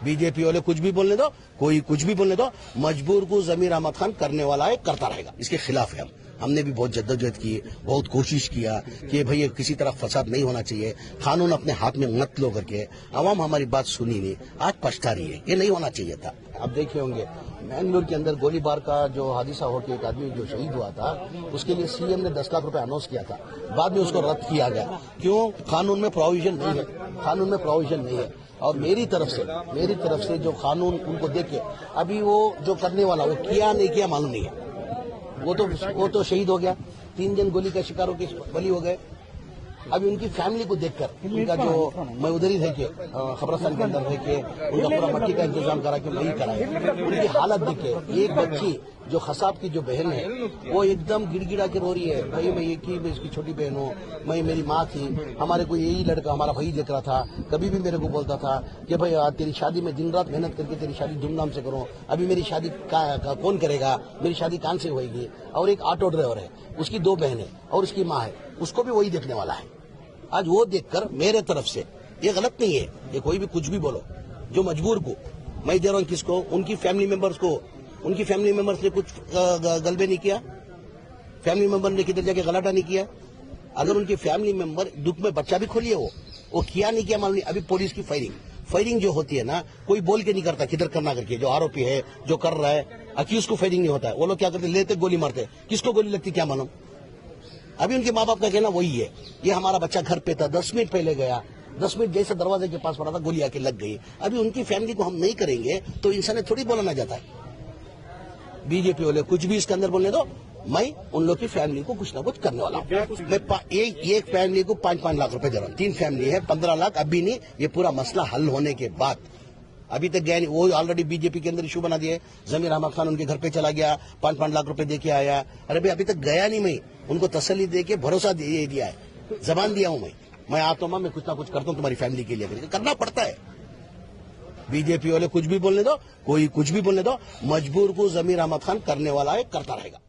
BJP वाले कुछ भी बोलने दो, कोई कुछ भी बोलने दो, मजबूर को जमीर अहमद खान करने वाला है, करता रहेगा। इसके खिलाफ है हमने भी बहुत जद्दोजहद की, बहुत कोशिश किया कि भाई किसी तरह फसाद नहीं होना चाहिए, कानून अपने हाथ में मत लो करके। अवाम हमारी बात सुनी नहीं, आज पछता रही है, ये नहीं होना चाहिए था। आप देखे होंगे मैंगलोर के अंदर गोलीबार का जो हादसा होकर एक आदमी जो शहीद हुआ था, उसके लिए सीएम ने 10 लाख रुपए अनाउंस किया था, बाद में उसको रद्द किया गया। क्यों? कानून में प्रोविजन नहीं है, कानून में प्रोविजन नहीं है। और मेरी तरफ से जो कानून उनको देके, अभी वो जो करने वाला वो किया नहीं किया मालूम नहीं है। वो तो शहीद हो गया, 3 जन गोली का शिकार होकर बली हो गए। अभी उनकी फैमिली को देखकर उनका जो मैं उधर ही थे के खबरस्तान के अंदर थे के उनका पूरा मट्टी का इंतजाम करा के वही कराया। उनकी हालत देखे, एक बच्ची जो खसाब की जो बहन है वो एकदम गिड़गिड़ा के रो रही है, भाई मैं इसकी छोटी बहन हूँ, मैं मेरी माँ थी, हमारे को यही लड़का हमारा भाई देख रहा था, कभी भी मेरे को बोलता था कि भाई तेरी शादी में दिन रात मेहनत करके तेरी शादी धूमधाम से करो, अभी मेरी शादी कौन करेगा, मेरी शादी कहाँ से होगी। और एक ऑटो ड्राइवर है, उसकी 2 बहनें और उसकी माँ है, उसको भी वही देखने वाला है। आज वो देखकर मेरे तरफ से ये गलत नहीं है, ये कोई भी कुछ भी बोलो, जो मजबूर को मैं दे रहा हूँ, किसको? उनकी फैमिली मेंबर्स ने कुछ गलबे नहीं किया, फैमिली मेंबर ने किधर जाके गलाटा नहीं किया। अगर उनके फैमिली मेंबर दुख में बच्चा भी खोलिए, वो किया नहीं किया मालूम नहीं। अभी पुलिस की फायरिंग जो होती है ना, कोई बोल के नहीं करता किधर करना करके, जो आरोपी है जो कर रहा है अक्यूज को फायरिंग नहीं होता है, वो लोग क्या करते, लेते गोली मारते, किसको गोली लगती क्या मालूम। अभी उनके माँ बाप का कहना वही है, ये हमारा बच्चा घर पे था, 10 मिनट पहले गया, 10 मिनट जैसे दरवाजे के पास पड़ा था गोली आके लग गई। अभी उनकी फैमिली को हम नहीं करेंगे तो इंसान थोड़ी बोलना जाता है। बीजेपी वाले कुछ भी इसके अंदर बोलने दो, मैं उन लोग की फैमिली को कुछ ना कुछ करने वाला हूँ। मैं एक फैमिली को 5-5 लाख रुपए दे रहा हूँ, 3 फैमिली है 15 लाख। अभी नहीं, ये पूरा मसला हल होने के बाद, अभी तक गया नहीं। वो ऑलरेडी बीजेपी के अंदर इशू बना दिए, जमीर अहमद खान उनके घर पे चला गया, 5-5 लाख रुपए दे के आया। अरे भाई अभी तक गया नहीं, मैं उनको तसल्ली दे के भरोसा दिया है, जबान दिया हूं मैं आता हूं, मैं कुछ ना कुछ करता हूं तुम्हारी फैमिली के लिए, करना पड़ता है। बीजेपी वाले कुछ भी बोलने दो, कोई कुछ भी बोलने दो, मजबूर को जमीर अहमद खान करने वाला है, करता रहेगा।